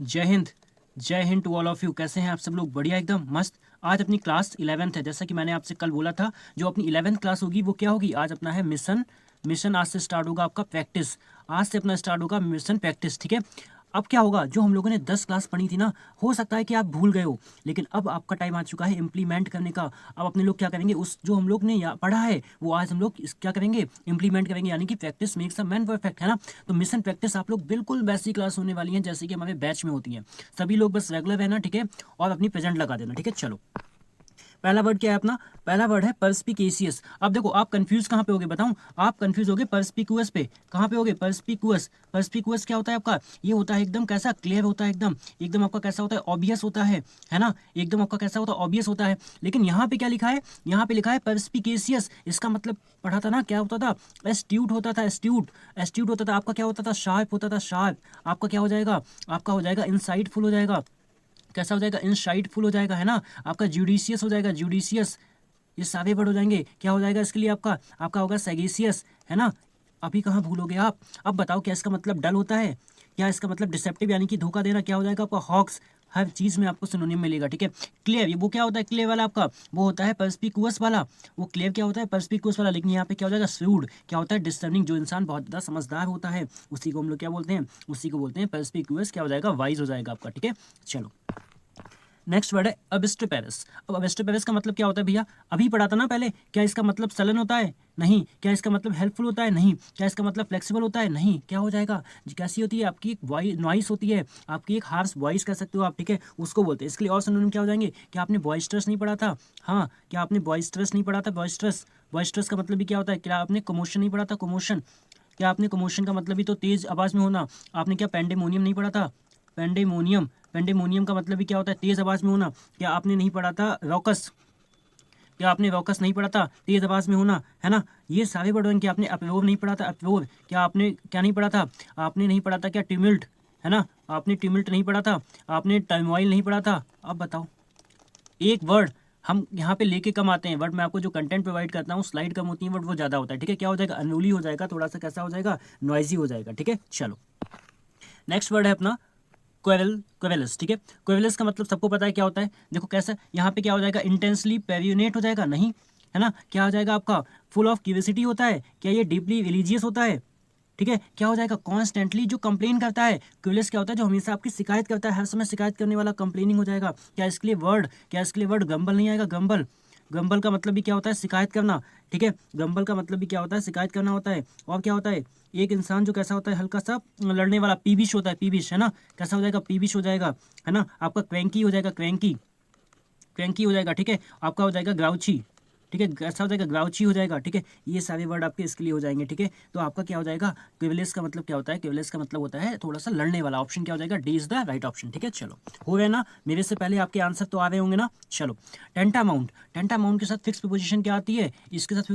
जय हिंद, जय हिंद टू ऑल ऑफ यू। कैसे हैं आप सब लोग? बढ़िया, एकदम मस्त। आज अपनी क्लास 11th है, जैसा कि मैंने आपसे कल बोला था। जो अपनी 11th क्लास होगी वो क्या होगी? आज अपना है मिशन। मिशन आज से स्टार्ट होगा आपका प्रैक्टिस। आज से अपना स्टार्ट होगा मिशन प्रैक्टिस, ठीक है। अब क्या होगा, जो हम लोगों ने 10 क्लास पढ़ी थी ना, हो सकता है कि आप भूल गए हो, लेकिन अब आपका टाइम आ चुका है इम्प्लीमेंट करने का। अब अपने लोग क्या करेंगे, उस जो हम लोग ने पढ़ा है वो आज हम लोग क्या करेंगे, इम्प्लीमेंट करेंगे, यानी कि practice makes a man perfect, है ना। तो मिशन प्रैक्टिस आप लोग बिल्कुल वैसी क्लास होने वाली है जैसे कि हमारे बैच में होती है। सभी लोग बस रेगुलर रहना, ठीक है, और अपनी प्रेजेंट लगा देना, ठीक है। चलो, पहला वर्ड क्या है अपना? पहला वर्ड है परस्पिकेशियस। अब देखो, आप कंफ्यूज कहाँ पे होगे बताऊं? आप कंफ्यूज होगे परस्पिकुअस पे। कहाँ पे होगे? परस्पिकुअस। परस्पिकुअस क्या होता है आपका? ये होता है एकदम कैसा, क्लियर होता है, एकदम एकदम आपका कैसा होता है, ऑब्वियस होता है ना। एकदम आपका कैसा होता है, ऑब्वियस होता है। लेकिन यहाँ पे क्या लिखा है? यहाँ पे लिखा है परस्पिकेशियस। इसका मतलब पढ़ा था ना, क्या होता था? एस्ट्यूट होता था, एस्ट्यूट। एस्ट्यूट होता था आपका, क्या होता था? शार्प होता था, शार्प। आपका क्या हो जाएगा? आपका हो जाएगा इनसाइटफुल हो जाएगा। कैसा हो जाएगा? इनसाइटफुल हो जाएगा, है ना। आपका जुडिशियस हो जाएगा, जुडिशियस। ये सारे वर्ड हो जाएंगे। क्या हो जाएगा इसके लिए? आपका आपका होगा सैगेशियस, है ना। अभी कहाँ भूलोगे आप? अब बताओ, क्या इसका मतलब डल होता है? क्या इसका मतलब डिसेप्टिव यानी कि धोखा देना? क्या हो जाएगा आपका? हॉक्स। हर चीज में आपको सिनोनिम मिलेगा, ठीक है। क्लियर, ये वो क्या होता है क्लियर वाला आपका? वो होता है परस्पिकुअस वाला। वो क्लियर क्या होता है? परस्पिकुअस वाला। लेकिन यहाँ पे क्या हो जाएगा? श्रूड। क्या होता है? डिसर्निंग। जो इंसान बहुत ज़्यादा समझदार होता है उसी को हम लोग क्या बोलते हैं? उसी को बोलते हैं परस्पिकुअस। क्या हो जाएगा? वाइज हो जाएगा आपका, ठीक है। चलो, नेक्स्ट वर्ड है अबिस्टोपेरस। अब अबिस्टोपेरस का मतलब क्या होता है भैया? अभी पढ़ा था ना पहले। क्या इसका मतलब सलन होता है? नहीं। क्या इसका मतलब हेल्पफुल होता है? नहीं। क्या इसका मतलब फ्लेक्सिबल होता है? नहीं। क्या हो जाएगा? कैसी होती है आपकी? एक नॉइस होती है आपकी, एक हार्श वॉइस कह सकते हो आप, ठीक है, उसको बोलते हैं। इसके लिए और सिनोनिम क्या हो जाएंगे? क्या आपने बॉइस्टरस नहीं पढ़ा था? हाँ, क्या आपने बॉइस्टरस नहीं पढ़ा था? बॉइस्टरस। बॉइस्टरस का मतलब भी क्या होता है? क्या आपने कमोशन नहीं पढ़ा था? कमोशन। क्या आपने कमोशन का मतलब भी तो तेज आवाज में होना। आपने क्या पेंडेमोनियम नहीं पढ़ा था? पेंडेमोनियम। पेंडेमोनियम का मतलब भी क्या होता है? तेज आवाज में होना। क्या आपने नहीं पढ़ा था रॉकस? क्या आपने रॉकस नहीं पढ़ा था? तेज आवाज में होना, है ना। ये सारे वर्ड हैं। क्या आपने अप्रोव नहीं पढ़ा था? अप्रोव। क्या आपने क्या नहीं पढ़ा था? आपने नहीं पढ़ा था क्या ट्यूमिल्ट, है ना। आपने ट्यूमिल्ट नहीं पढ़ा था। आपने टर्मोइल नहीं पढ़ा था। अब बताओ, एक वर्ड हम यहाँ पे लेके कम आते हैं। वर्ड मैं आपको जो कंटेंट प्रोवाइड करता हूँ, स्लाइड कम होती है, वर्ड वो ज़्यादा होता है, ठीक है। क्या हो जाएगा? अनरूली हो जाएगा, थोड़ा सा कैसा हो जाएगा? नॉइजी हो जाएगा, ठीक है। चलो, नेक्स्ट वर्ड है अपना क्वेरल, क्वेरलस, ठीक है। क्वेरलस का मतलब सबको पता है क्या होता है। देखो कैसा, यहाँ पे क्या हो जाएगा? इंटेंसली पैरियोनेट हो जाएगा, नहीं, है ना। क्या हो जाएगा आपका? फुल ऑफ क्यूरियोसिटी होता है। क्या ये डीपली रिलीजियस होता है? ठीक है। क्या हो जाएगा? कॉन्स्टेंटली जो कंप्लेन करता है। क्यूरियस क्या होता है? जो हमेशा आपकी शिकायत करता है, हर समय शिकायत करने वाला, कंप्लेनिंग हो जाएगा। क्या इसके लिए वर्ड, क्या इसके लिए वर्ड गंबल नहीं आएगा? गंबल। गंबल का मतलब भी क्या होता है? शिकायत करना, ठीक है। गंबल का मतलब भी क्या होता है? शिकायत करना होता है। और क्या होता है? एक इंसान जो कैसा होता है? हल्का सा लड़ने वाला, पीविश होता है, पीविश, है ना। कैसा हो जाएगा? पीविश हो जाएगा, है ना। आपका क्वेंकी हो जाएगा, क्वेंकी। क्रैंकी हो जाएगा, ठीक है। आपका हो जाएगा ग्राउची, ठीक है। ऐसा हो जाएगा, ग्राउची हो जाएगा, ठीक है। ये सारे वर्ड आपके इसके लिए हो जाएंगे, ठीक है। तो आपका क्या हो जाएगा? क्विवलेस का मतलब क्या होता है? क्विवलेस का मतलब होता है थोड़ा सा लड़ने वाला। ऑप्शन क्या हो जाएगा? D is the right option, ठीक है। चलो, हो गए ना? मेरे से पहले आपके आंसर तो आ रहे होंगे ना। चलो, टेंटामाउंट। टेंटामाउंट के साथ फिक्स प्रीपोजिशन क्या आती है? इसके साथ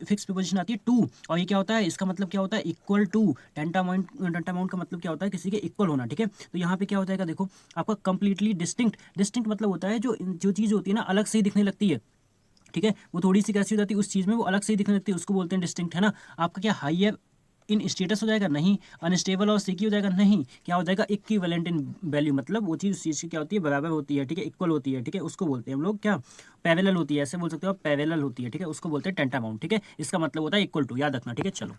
फिक्स प्रीपोजिशन आती है टू। और ये क्या होता है? इसका मतलब क्या होता है? Equal to. टेंटामाउंट का मतलब क्या होता है? किसी के इक्वल होना, ठीक है। तो यहाँ पे क्या हो जाएगा? देखो, आपका कंप्लीटली डिस्टिंक्ट। डिस्टिंक्ट मतलब होता है जो जो चीज़ होती है ना, अलग से ही दिखने लगती है, ठीक है। वो थोड़ी सी कैसी हो जाती है उस चीज़ में, वो अलग से ही दिखने लगती है, उसको बोलते हैं डिस्टिंक्ट, है ना। आपका क्या हाइयर इन स्टेटस हो जाएगा? नहीं। अनस्टेबल और सिकी हो जाएगा? नहीं। क्या हो जाएगा? इक्विवेलेंट इन वैल्यू, मतलब वो चीज़ उस चीज़ की क्या होती है? बराबर होती है, ठीक है, इक्वल होती है, ठीक है, उसको बोलते हैं हम लोग क्या? पैरेलल होती है, ऐसे बोल सकते हो आप, पैरेलल होती है, ठीक है, उसको बोलते हैं टेंटामाउंट, ठीक है। इसका मतलब होता है इक्वल टू, याद रखना, ठीक है। चलो,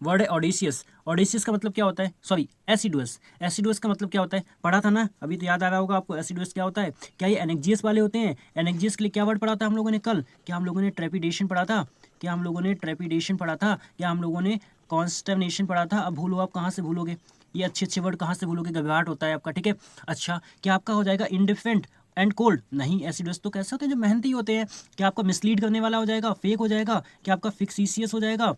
वर्ड है ऑडिशियस। ऑडिशियस का मतलब क्या होता है? सॉरी, एसिडुअस। एसिडुअस का मतलब क्या होता है? पढ़ा था ना, अभी तो याद आ रहा होगा आपको। एसिडुअस क्या होता है? क्या ये एनेक्जियस वाले होते हैं? एनेक्जियस के लिए क्या वर्ड पढ़ा था हम लोगों ने कल? क्या हम लोगों ने ट्रेपिडेशन पढ़ा था? क्या हम लोगों ने ट्रेपिडेशन पढ़ा था? क्या हम लोगों ने कॉन्स्टर्नेशन पढ़ा था? अब भूलो, आप कहाँ से भूलोगे? ये अच्छे अच्छे वर्ड कहाँ से भूलोगे? घबराहट होता है आपका, ठीक है। अच्छा, क्या आपका हो जाएगा इंडिफरेंट एंड कोल्ड? नहीं। एसिडस तो कैसे होते हैं? जो मेहनती होते हैं। क्या आपका मिसलीड करने वाला हो जाएगा? फेक हो जाएगा? क्या आपका फिक्सिशियस हो जाएगा?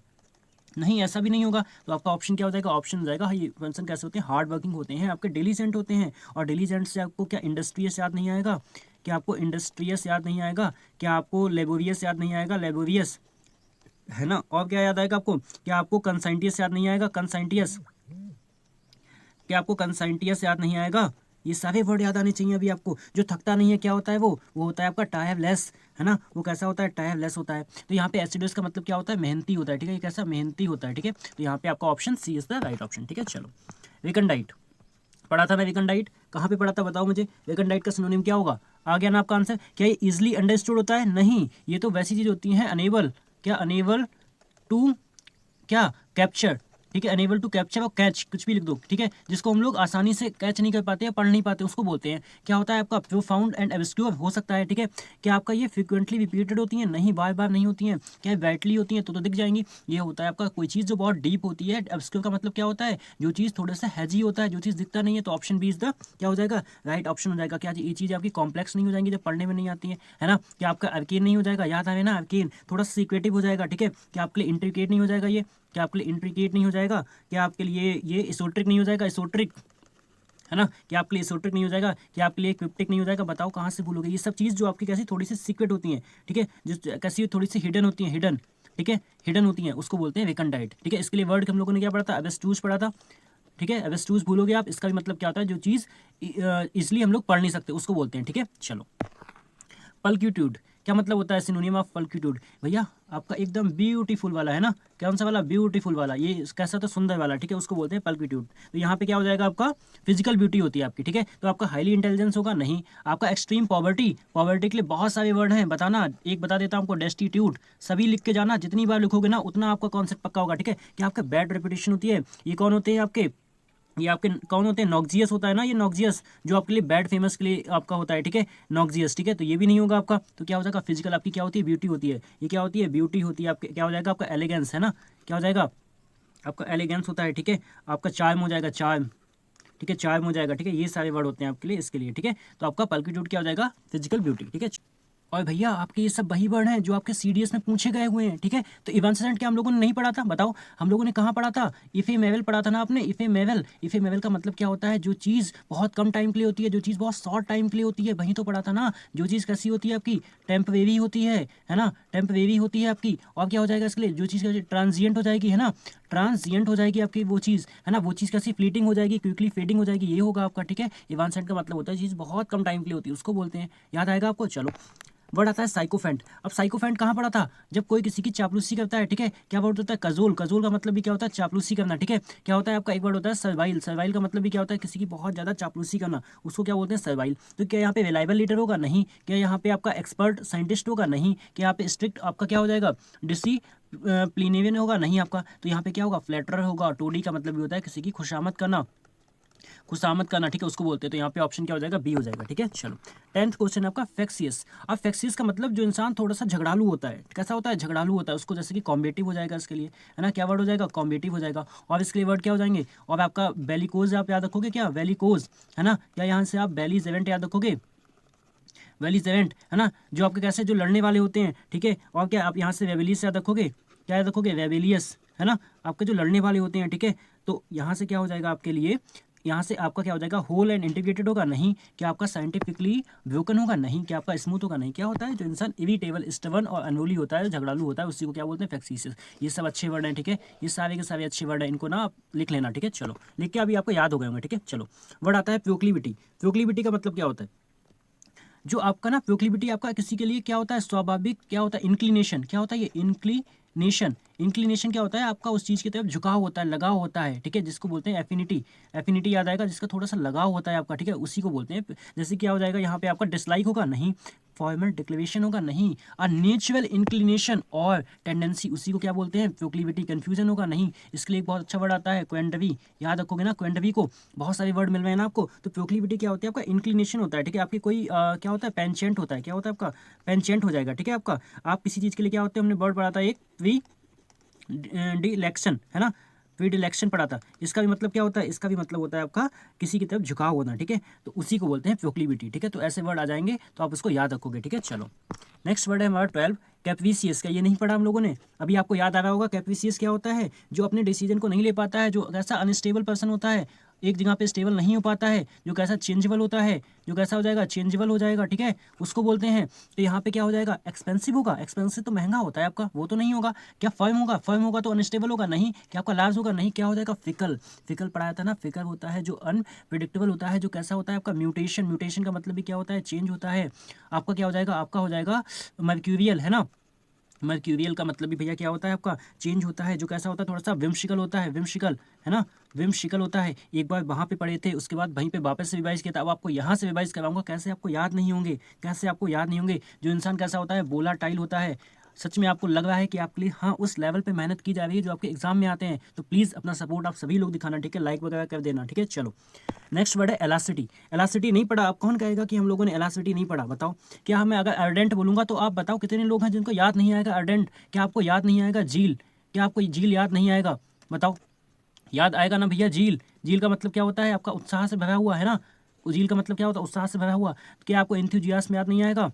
नहीं, ऐसा भी नहीं होगा। तो आपका ऑप्शन क्या हो जाएगा? ऑप्शन हो जाएगा, ये पर्सन कैसे होते हैं? हार्ड वर्किंग होते हैं, आपके डिलीजेंट होते हैं। और डिलीजेंट से आपको क्या इंडस्ट्रियस याद नहीं आएगा? क्या आपको इंडस्ट्रियस याद नहीं आएगा? क्या आपको लेबोरियस याद नहीं आएगा? लेबोरियस, है ना। और क्या याद आएगा आपको? क्या आपको कंसाइंटियस याद नहीं आएगा? कंसाइंटियस। क्या आपको कंसाइंटियस याद नहीं आएगा? ये सारे वर्ड याद आने चाहिए अभी आपको। जो थकता नहीं है क्या होता है? वो होता है आपका टायरलेस, है ना। वो कैसा होता है? टायरलेस होता है। तो यहाँ पे एसिडस का मतलब क्या होता है? मेहनती होता है, ठीक है। ये कैसा? मेहनती होता है, ठीक है। तो यहाँ पे आपका option C is the right option, ठीक है। चलो, रिकंडाइट। पढ़ा था ना विकनडाइट, कहाँ पे पढ़ा था बताओ मुझे, विकनडाइट का सिनोनिम क्या होगा, आ गया ना आपका आंसर। क्या ये इजिली अंडरस्टूड होता है, नहीं, ये तो वैसी चीज होती है अनेबल, क्या अनेबल टू क्या कैप्चर, ठीक है, अनेबल टू कैप्चर और कैच कुछ भी लिख दो, ठीक है, जिसको हम लोग आसानी से कैच नहीं कर पाते या पढ़ नहीं पाते उसको बोलते हैं, क्या होता है आपका प्रोफाउंड एंड ऑब्स्क्योर हो सकता है, ठीक है। क्या आपका ये फ्रिक्वेंटली रिपीटेड होती है, नहीं, बार बार नहीं होती हैं। क्या ब्राइटली होती हैं, तो दिख जाएंगी। ये होता है आपका कोई चीज़ जो बहुत डीप होती है। ऑब्स्क्योर का मतलब क्या होता है, जो चीज़ थोड़ा सा हैजी होता है, जो चीज़ दिखता नहीं है। तो ऑप्शन बी इज द क्या हो जाएगा, राइट ऑप्शन हो जाएगा। क्या ये चीज़ आपकी कॉम्प्लेक्स नहीं हो जाएंगी जब पढ़ने में नहीं आती है ना। क्या आपका अर्केन नहीं हो जाएगा, याद आए ना अर्केन, थोड़ा सा सीक्रेटिव हो जाएगा, ठीक है। क्या आपके लिए इंट्रिकेट नहीं हो जाएगा ये, क्या आपके लिए इंट्रिकेट नहीं हो जाएगा, क्या आपके लिए ये एसोट्रिक नहीं हो जाएगा, एसोट्रिक है ना, क्या आपके लिए एसोट्रिक नहीं हो जाएगा, क्या आपके लिए क्रिप्टिक नहीं हो जाएगा, बताओ कहाँ से भूलोगे। ये सब चीज़ जो आपकी कैसी थोड़ी सी सीक्रेट होती हैं, ठीक है, जो कैसी थोड़ी सी हिडन होती हैं, हिडन, ठीक है, हिडन होती हैं, उसको बोलते हैं विकनडाइट, ठीक है। इसके लिए वर्ड हम लोगों ने क्या पढ़ा था, एबस्ट्रूस पढ़ा था, ठीक है। एबस्ट्रूस भूलोगे आप, इसका भी मतलब क्या होता है, जो चीज़ इसलिए हम लोग पढ़ नहीं सकते उसको बोलते हैं, ठीक है। चलो, पल्क्यूट्यूड क्या मतलब होता है, सिनोनिम ऑफ पल्क्यूट्यूड भैया आपका एकदम ब्यूटीफुल वाला है ना, कौन सा वाला, ब्यूटीफुल वाला, ये कैसा तो सुंदर वाला, ठीक है, उसको बोलते हैं पल्क्यूट्यूड। तो यहाँ पे क्या हो जाएगा आपका, फिजिकल ब्यूटी होती है आपकी, ठीक है। तो आपका हाईली इंटेलिजेंस होगा, नहीं। आपका एक्सट्रीम पॉवर्टी, पॉवर्टी के लिए बहुत सारे वर्ड हैं, बताना, एक बता देता हूँ आपको, डेस्टिट्यूट, सभी लिख के जाना, जितनी बार लिखोगे ना उतना आपका कॉन्सेप्ट पक्का होगा, ठीक है। क्या आपका बैड रेपुटेशन होती है, ये कौन होते हैं आपके, ये आपके कौन होते हैं, नॉक्जियस होता है ना, ये नॉक्जियस जो आपके लिए बैड फेमस के लिए आपका होता है, ठीक है, नॉक्जियस, ठीक है। तो ये भी नहीं होगा आपका। तो क्या हो जाएगा, फिजिकल आपकी क्या होती है, ब्यूटी होती है। ये क्या होती है, ब्यूटी होती है आपके। क्या हो जाएगा आपका, एलिगेंस है ना, क्या हो जाएगा आपका, एलिगेंस होता है, ठीक है। आपका चार्म हो जाएगा, चार्म, ठीक है, चार्म हो जाएगा, ठीक है। ये सारे वर्ड होते हैं आपके लिए, इसके लिए, ठीक है। तो आपका पल्किट्यूड क्या हो जाएगा, फिजिकल ब्यूटी, ठीक है। और भैया आपके ये सब वही वर्ड हैं जो आपके सीडीएस में पूछे गए हुए हैं, ठीक है। तो इवेंसेंट क्या हम लोगों ने नहीं पढ़ा था, बताओ, हम लोगों ने कहाँ पढ़ा था, इफे मेवल पढ़ा था ना आपने, इफे मेवल। इफे मेवल का मतलब क्या होता है, जो चीज़ बहुत कम टाइम के लिए होती है, जो चीज़ बहुत शॉर्ट टाइम के लिए होती है, वही तो पढ़ा था ना। जो चीज़ कैसी होती है आपकी, टेम्परेरी होती है ना, टेम्परेरी होती है आपकी। और क्या हो जाएगा इसके लिए, जो चीज़ ट्रांजिएंट हो जाएगी, है ना, ट्रांजिएंट हो जाएगी आपकी वो चीज़, है ना, वो चीज़ कैसी, फ्लीटिंग हो जाएगी, क्विकली फेडिंग हो जाएगी, ये होगा आपका, ठीक है। इवेंसेंट का मतलब होता है चीज़ बहुत कम टाइम के लिए होती है, उसको बोलते हैं, याद आएगा आपको। चलो, वर्ड आता है साइकोफेंट। अब साइकोफेंट कहाँ पड़ा था, जब कोई किसी की चापलूसी करता है, ठीक है। क्या वर्ड होता है, कजोल, कजोल का मतलब भी क्या होता है, चापलूसी करना, ठीक है। क्या होता है आपका, एक वर्ड होता है सर्वाइल, सर्वाइल का मतलब भी क्या होता है, किसी की बहुत ज़्यादा चापलूसी करना, उसको क्या बोलते हैं, सर्वाइल। तो क्या यहाँ पे रिलायबल लीडर होगा, नहीं। क्या यहाँ पे आपका एक्सपर्ट साइंटिस्ट होगा, नहीं। क्या यहाँ पे स्ट्रिक्ट आपका क्या हो जाएगा, डिसी प्लिनेवियन होगा, नहीं आपका। तो यहाँ पे क्या होगा, फ्लैटरर होगा। टोडी का मतलब भी होता है किसी की खुशामद करना, खुशामद करना, ठीक है, उसको बोलते हैं। तो यहाँ पे ऑप्शन क्या हो जाएगा, बी हो जाएगा, ठीक है। चलो, 10th क्वेश्चन आपका फैक्सियस। अब फैक्सियस का मतलब जो इंसान थोड़ा सा झगड़ालू होता है, कैसा होता है, झगड़ालू होता है, उसको जैसे कि कॉम्बेटिव हो जाएगा इसके लिए, है ना। क्या वर्ड हो जाएगा, कॉम्बेटिव हो जाएगा। और इसके लिए वर्ड क्या हो जाएंगे, और आपका बेलिकोज आप याद रखोगे, क्या वेलिकोज, है ना। या यहाँ से आप बेलीजेवेंट याद रखोगे, वेलीजेवेंट, है ना, जो आपके कैसे जो लड़ने वाले होते हैं, ठीक है। और क्या आप यहाँ से वेबिलियस याद रखोगे, क्या याद रखोगे, वेबिलियस, है ना, आपके जो लड़ने वाले होते हैं, ठीक है। तो यहाँ से क्या हो जाएगा आपके लिए, यहाँ से आपका क्या हो जाएगा, होल एंड इंटीग्रेटेड होगा, नहीं। क्या आपका साइंटिफिकली ब्रोकन होगा, नहीं। क्या आपका स्मूथ होगा, नहीं। क्या होता है, जो इंसान इरिटेबल, स्टबर्न और अनरूली होता है, झगड़ालू होता है, उसी को क्या बोलते हैं, फैक्सियस। ये सब अच्छे वर्ड हैं, ठीक है, ये सारे के सारे अच्छे वर्ड हैं, इनको ना आप लिख लेना, ठीक है। चलो, लिख के अभी आपको याद हो गए होंगे, ठीक है। चलो, वर्ड आता है प्रोक्लिविटी। प्रोक्लिविटी का मतलब क्या होता है, जो आपका ना प्रोक्लिविटी आपका किसी के लिए क्या होता है, स्वाभाविक, क्या होता है, इंक्लिनेशन, क्या होता है ये इंक्लिनेशन। इंक्लिनेशन क्या होता है, आपका उस चीज़ की तरफ झुकाव होता है, लगाव होता है, ठीक है, जिसको बोलते हैं एफिनिटी। एफिनिटी याद आएगा, जिसका थोड़ा सा लगाव होता है आपका, ठीक है, उसी को बोलते हैं। जैसे क्या हो जाएगा, यहाँ पे आपका डिसलाइक होगा, नहीं। फॉर्मल डिक्लेरेशन होगा, नहीं। अ नेचुरल इंक्लिनेशन और टेंडेंसी, उसी को क्या बोलते हैं, प्रोक्लिविटी। कंफ्यूजन होगा, नहीं। इसके लिए एक बहुत अच्छा वर्ड आता है, क्वेंडवी, याद रखोगे ना, क्वेंडवी को बहुत सारे वर्ड मिल रहे हैं ना आपको। तो प्रोक्लिविटी क्या होती है, आपका इंक्लिनेशन होता है, ठीक है। आपकी कोई क्या होता है, पेंचेंट होता है, क्या होता है आपका, पेंचेंट हो जाएगा, ठीक है। आपका आप किसी चीज़ के लिए क्या होते हैं, हमने वर्ड पढ़ा था एक, डिलेक्शन, है ना, प्रीडिलेक्शन पढ़ा था। इसका भी मतलब क्या होता है, इसका भी मतलब होता है आपका किसी की तरफ झुकाव होना, ठीक है। तो उसी को बोलते हैं प्रोक्लिविटी, ठीक है। तो ऐसे वर्ड आ जाएंगे तो आप उसको याद रखोगे, ठीक है। चलो, नेक्स्ट वर्ड है हमारा 12, कैप्रिसियस का। ये नहीं पढ़ा हम लोगों ने, अभी आपको याद आ रहा होगा। कैप्रिसियस क्या होता है, जो अपने डिसीजन को नहीं ले पाता है, जो कैसा अनस्टेबल पर्सन होता है, एक जगह पे स्टेबल नहीं हो पाता है, जो कैसा चेंजेबल होता है, जो कैसा हो जाएगा, चेंजेबल हो जाएगा, ठीक है, उसको बोलते हैं। तो यहाँ पे क्या हो जाएगा, एक्सपेंसिव होगा। एक्सपेंसिव तो महंगा होता है आपका, वो तो नहीं होगा। क्या फर्म होगा, फर्म होगा तो अनस्टेबल होगा, नहीं। क्या आपका लार्ज होगा, नहीं। क्या हो जाएगा, फिकल, फिकल पढ़ाया था ना। फिकल होता है जो अनप्रिडिक्टेबल होता है, जो कैसा होता है आपका, म्यूटेशन, म्यूटेशन का मतलब भी क्या होता है, चेंज होता है। आपका क्या हो जाएगा, आपका हो जाएगा मर्क्यूरियल, है ना, मर्क्यूरियल का मतलब भी भैया क्या होता है आपका चेंज होता है, जो कैसा होता है थोड़ा सा विम्शिकल होता है, विम्शिकल है ना, विम्शिकल होता है। एक बार वहाँ पे पढ़े थे, उसके बाद वहीं पे वापस से रिवाइज किया था, अब आपको यहाँ से रिवाइज कराऊंगा, कैसे आपको याद नहीं होंगे, कैसे आपको याद नहीं होंगे। जो इंसान कैसा होता है वोलाटाइल होता है। सच में आपको लग रहा है कि आपके लिए हाँ उस लेवल पे मेहनत की जा रही है जो आपके एग्जाम में आते हैं, तो प्लीज़ अपना सपोर्ट आप सभी लोग दिखाना, ठीक है, लाइक वगैरह कर देना, ठीक है। चलो नेक्स्ट वर्ड है एलासिटी। एलासिटी नहीं पढ़ा आप, कौन कहेगा कि हम लोगों ने एलासिटी नहीं पढ़ा, बताओ। क्या हमें अगर अर्डेंट बोलूंगा तो आप बताओ कितने लोग हैं जिनको याद नहीं आएगा अर्डेंट। क्या आपको याद नहीं आएगा झील, क्या आपको झील याद नहीं आएगा, बताओ। याद आएगा ना भैया झील। झील का मतलब क्या होता है आपका उत्साह से भरा हुआ, है ना। झील का मतलब क्या होता है उत्साह से भरा हुआ। तो क्या आपको इंथुजियास्म याद नहीं आएगा,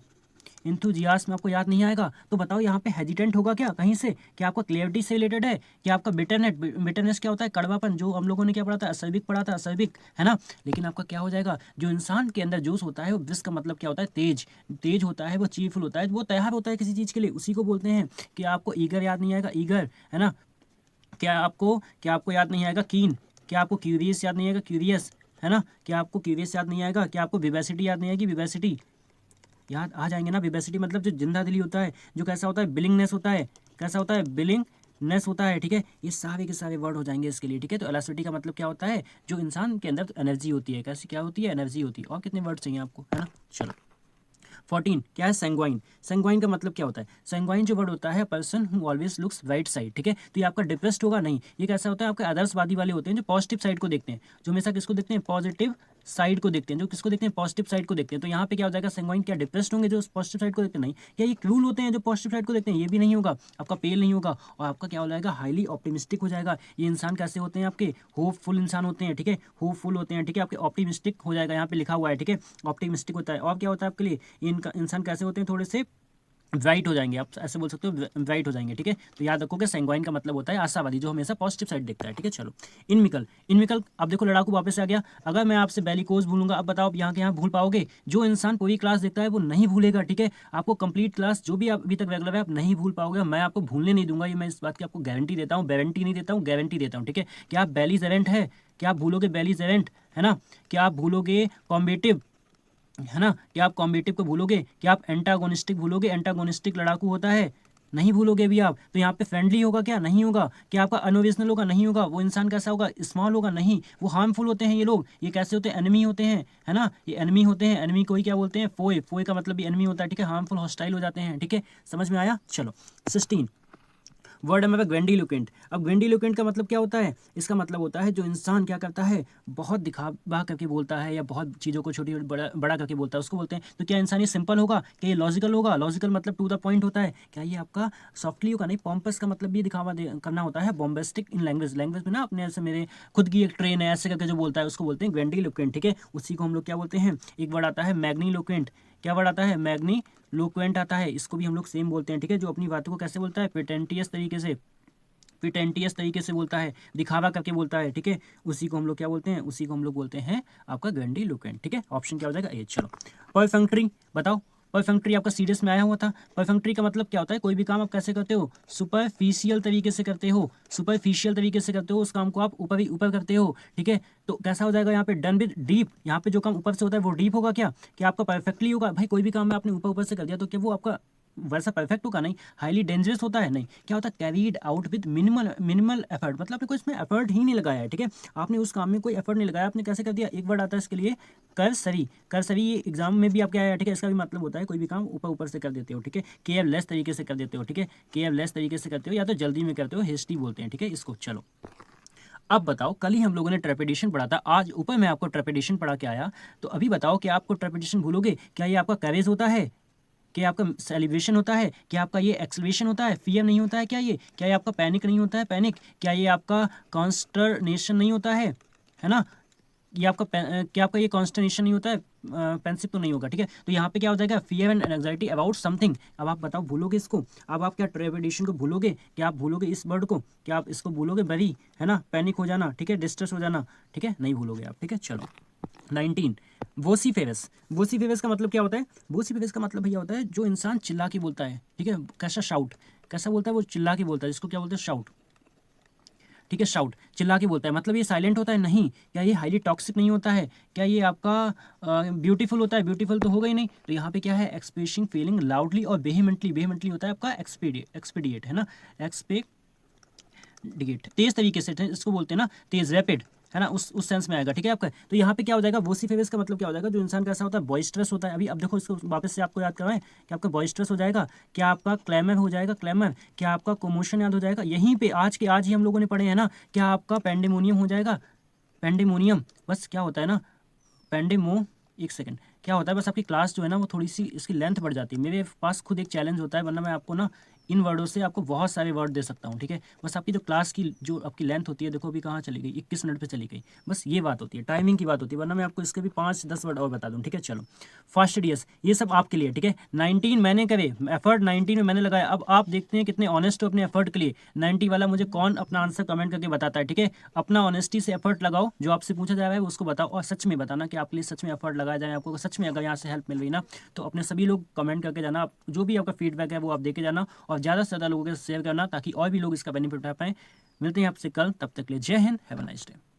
इंथुजियास्म आपको याद नहीं आएगा, तो बताओ यहाँ पे हेजिटेंट होगा क्या कहीं से, क्या आपका क्लियरिटी से रिलेटेड है, क्या आपका बिटरनेस, बिटरनेस क्या होता है कड़वापन, जो हम लोगों ने क्या पढ़ा था असर्बिक पढ़ा था, असर्बिक, है ना। लेकिन आपका क्या हो जाएगा, जो इंसान के अंदर जोश होता है वो विश का मतलब क्या होता है तेज, तेज होता है, वो चीरफुल होता है, वो तैयार होता है किसी चीज़ के लिए, उसी को बोलते हैं। कि आपको ईगर याद नहीं आएगा, ईगर, है ना। क्या आपको याद नहीं आएगा कीन, क्या आपको क्यूरियस याद नहीं आएगा, क्यूरियस, है ना। क्या आपको क्यूरियस याद नहीं आएगा, क्या आपको विवेसिटी याद नहीं आएगी, विवेसिटी। याद आ जाएंगे ना। विवेसिटी मतलब जो जिंदा दिली होता है, जो कैसा होता है बिलिंगनेस होता है, कैसा होता है बिलिंगनेस होता है, ठीक है। ये सारे के सारे वर्ड हो जाएंगे इसके लिए, ठीक है। तो एलासिटी का मतलब क्या होता है, जो इंसान के अंदर एनर्जी होती है, कैसी क्या होती है एनर्जी होती है। और कितने वर्ड चाहिए आपको, है ना। चलो 14 क्या है सैंग्वाइन। सैंग्वाइन का मतलब क्या होता है, सैंग्वाइन जो वर्ड होता है person who always looks right side, ठीक है। तो ये आपका डिप्रेस्ड होगा नहीं, ये कैसा होता है आपके आदर्शवादी वाले होते हैं जो पॉजिटिव साइड को देखते हैं, जो हमेशा किसको देखते हैं पॉजिटिव साइड को देखते हैं, जो किसको देखते हैं पॉजिटिव साइड को देखते हैं। तो यहाँ पे क्या हो जाएगा सैंग्वाइन, क्या डिप्रेस्ड होंगे जो पॉजिटिव साइड को देखते हैं, नहीं। क्या ये क्रूल होते हैं जो पॉजिटिव साइड को देखते हैं, ये भी नहीं होगा। आपका पेल नहीं होगा। और आपका क्या हो जाएगा हाईली ऑप्टिमिस्टिक हो जाएगा। ये इंसान कैसे होते हैं आपके होपफुल इंसान होते हैं, ठीक है, होपफुल होते हैं, ठीक है। आपके ऑप्टिमिस्टिक हो जाएगा, यहाँ पे लिखा हुआ है, ठीक है, ऑप्टिमिस्टिक होता है। और क्या होता है आपके लिए इनका इंसान कैसे होते हैं थोड़े से ब्राइट हो जाएंगे, आप ऐसे बोल सकते हो ब्राइट हो जाएंगे, ठीक है। तो याद रखोगे सैंग्वाइन का मतलब होता है आशावादी, जो हमेशा पॉजिटिव साइड देखता है, ठीक है। चलो इनमिकल, इनमिकल अब देखो लड़ाकू वापस आ गया। अगर मैं आपसे बेलिकोज भूलूंगा, अब बताओ आप यहाँ के यहाँ भूल पाओगे। जो इंसान पूरी क्लास देखता है वो नहीं भूलेगा, ठीक है। आपको कंप्लीट क्लास जो भी आप अभी तक रेगुलर है आप नहीं भूल पाओगे, मैं आपको भूलने नहीं दूंगा, ये मैं इस बात की आपको गारंटी देता हूँ, गारंटी नहीं देता हूँ, गारंटी देता हूँ, ठीक है। क्या आप बेलीजेरेंट है, क्या आप भूलोगे बेलीजेरेंट, है ना। क्या आप भूलोगे कॉम्बेटिव, है ना। क्या आप कॉम्बेटिव को भूलोगे, क्या आप एंटागोनिस्टिक भूलोगे, एंटागोनिस्टिक लड़ाकू होता है, नहीं भूलोगे भी आप। तो यहाँ पे फ्रेंडली होगा क्या, नहीं होगा। क्या आपका अनओरिजिनल होगा, नहीं होगा। वो इंसान कैसा होगा स्मॉल होगा, नहीं। वो हार्मफुल होते हैं ये लोग, ये कैसे होते हैं एनिमी होते हैं, है ना। ये एनिमी होते हैं, एनिमी को ही क्या बोलते हैं फोए, फोए का मतलब भी एनिमी होता है, ठीक है। हार्मफुल हॉस्टाइल हो जाते हैं, ठीक है। समझ में आया। चलो 16 वर्ड है मेरा ग्रेंडिलोक्वेंट। अब ग्रेंडिलोक्वेंट का मतलब क्या होता है, इसका मतलब होता है जो इंसान क्या करता है बहुत दिखावा करके बोलता है, या बहुत चीज़ों को छोटी बड़ा बड़ा करके बोलता है, उसको बोलते हैं। तो क्या इंसान ये सिंपल होगा, क्या ये लॉजिकल होगा, लॉजिकल मतलब टू द पॉइंट होता है, क्या ये आपका सॉफ्टली होगा, नहीं। पॉम्पस का मतलब भी दिखावा करना होता है, बॉम्बेस्टिक इन लैंग्वेज, लैंग्वेज में ना अपने ऐसे मेरे खुद की एक ट्रेन है ऐसे करके जो बोलता है उसको बोलते हैं ग्रेंडिलोक्वेंट, ठीक है। उसी को हम लोग क्या बोलते हैं, एक वर्ड आता है मैग्नीलोक्वेंट। क्या वर्ड आता है मैग्नीलोक्वेंट आता है, इसको भी हम लोग सेम बोलते हैं, ठीक है। जो अपनी बातों को कैसे बोलता है प्रिटेंटियस तरीके से, प्रिटेंटियस तरीके से बोलता है, दिखावा करके बोलता है, ठीक है। उसी को हम लोग क्या बोलते हैं, उसी को हम लोग बोलते हैं आपका ग्रेंडिलोक्वेंट, ठीक है। ऑप्शन क्या हो जाएगा ए। चलो परफंक्टरी बताओ। परफंक्टरी आपका सीरियस में आया हुआ था। परफंक्टरी का मतलब क्या होता है, कोई भी काम आप कैसे करते हो सुपरफिशियल तरीके से करते हो, सुपरफिशियल तरीके से करते हो, उस काम को आप ऊपर ही ऊपर करते हो, ठीक है। तो कैसा हो जाएगा यहाँ पे डन विद डीप, यहाँ पे जो काम ऊपर से होता है वो डीप होगा क्या, कि आपका परफेक्टली होगा। भाई कोई भी काम में आपने ऊपर ऊपर से कर दिया तो क्या वो आपका वैसा परफेक्ट होगा, नहीं। हाईली डेंजरस होता है, नहीं। क्या होता है carried out with minimal minimal effort, मतलब आपने कोई इसमें एफर्ट ही नहीं लगाया है, ठीक है। आपने उस काम में कोई एफर्ट नहीं लगाया, आपने कैसे कर दिया। एक वर्ड आता है इसके लिए करसरी, करसरी ये एग्जाम में भी आपके आया है, ठीक है। इसका भी मतलब होता है कोई भी काम ऊपर ऊपर से कर देते हो, ठीक है। केयरलेस तरीके से कर देते हो, ठीक है। केयरलेस तरीके से करते हो या तो जल्दी में करते हो, हेस्टी बोलते हैं, ठीक है इसको। चलो अब बताओ, कल ही हम लोगों ने ट्रेपिडेशन पढ़ा था, आज ऊपर मैं आपको ट्रेपिडेशन पढ़ा के आया, तो अभी बताओ कि आपको ट्रेपिडेशन भूलोगे, क्या ये आपका करेज होता है, क्या आपका सेलिब्रेशन होता है, क्या आपका ये एक्सलेशन होता है, फियर नहीं होता है, क्या ये आपका पैनिक नहीं होता है, पैनिक, क्या ये आपका कॉन्स्टरनेशन नहीं होता है ना। ये आपका क्या आपका ये कॉन्स्टरनेशन नहीं होता है, पेंसिव तो नहीं होगा, ठीक है। तो यहाँ पे क्या हो जाएगा fear and anxiety about something. अब आप बताओ भूलोगे इसको, अब आप क्या ट्रेपिडेशन को भूलोगे, क्या आप भूलोगे इस वर्ड को, क्या आप इसको भूलोगे बरी, है ना, पैनिक हो जाना, ठीक है, डिस्ट्रेस हो जाना, ठीक है, नहीं भूलोगे आप, ठीक है। चलो 19 वोसीफेरस। वोसीफेरस का मतलब क्या होता है, वोसीफेरस का मतलब भैया होता है जो इंसान चिल्ला के बोलता है, ठीक है। कैसा शाउट, कैसा बोलता है वो चिल्ला के बोलता है, इसको क्या बोलते हैं शाउट, ठीक है, शाउट, चिल्ला के बोलता है, मतलब ये साइलेंट होता है? नहीं। क्या ये हाईली टॉक्सिक नहीं होता है? क्या ये आपका ब्यूटीफुल होता है? ब्यूटीफुल तो होगा ही नहीं। तो यहाँ पे क्या है, एक्सप्रेसिंग फीलिंग लाउडली और वेहीमेंटली, वेहीमेंटली होता है आपका एक्सपीडिएट है ना, एक्सपेक्ट, तेज तरीके से, इसको बोलते हैं ना तेज, रैपिड, है ना, उस सेंस में आएगा, ठीक है आपका। तो यहाँ पे क्या हो जाएगा, वोसिफेरस का मतलब क्या हो जाएगा, जो इंसान कैसा होता है, बॉइस्ट्रस होता है। अभी अब देखो इसको वापस से आपको याद करवाएं कि आपका बॉइस्ट्रस हो जाएगा, क्या आपका क्लैमर हो जाएगा, क्लैमर, क्या आपका कोमोशन याद हो जाएगा, यहीं पे आज ही हम लोगों ने पढ़े हैं ना, क्या आपका पेंडेमोनियम हो जाएगा, पेंडेमोनियम, बस क्या होता है ना, पेंडेमो, एक सेकंड, क्या होता है, बस आपकी क्लास जो है ना वो थोड़ी सी इसकी लेंथ बढ़ जाती है। मेरे पास खुद एक चैलेंज होता है, वरना मैं आपको ना इन वर्डों से आपको बहुत सारे वर्ड दे सकता हूँ, ठीक है। बस आपकी जो क्लास की जो आपकी लेंथ होती है, देखो अभी कहाँ चली गई, 21 मिनट पे चली गई। बस ये बात होती है, टाइमिंग की बात होती है, वरना मैं आपको इसके भी 5-10 वर्ड और बता दूँ, ठीक है। चलो, फर्स्ट ईयर्स, ये सब आपके लिए, ठीक है। 19 मैंने करे एफर्ट, 19 में मैंने लगाया। अब आप देखते हैं कितने ऑनेस्ट हो अपने एफर्ट के लिए। 90 वाला मुझे कौन अपना आंसर कमेंट करके बताता है, ठीक है। अपना ऑनेस्टी से एफर्ट लगाओ, जो आपसे पूछा जा रहा है उसको बताओ, और सच में बताना कि आपके लिए सच में एफर्ट लगाया जाए। आपको सच में अगर यहाँ से हेल्प मिल रही ना, तो अपने सभी लोग कमेंट करके जाना, जो भी आपका फीडबैक है वो आप देके जाना, और ज़्यादा से ज़्यादा लोगों के साथ शेयर करना, ताकि और भी लोग इसका बेनिफिट उठा पाएँ। मिलते हैं आपसे कल, तब तक के लिए जय Hind, have a nice day.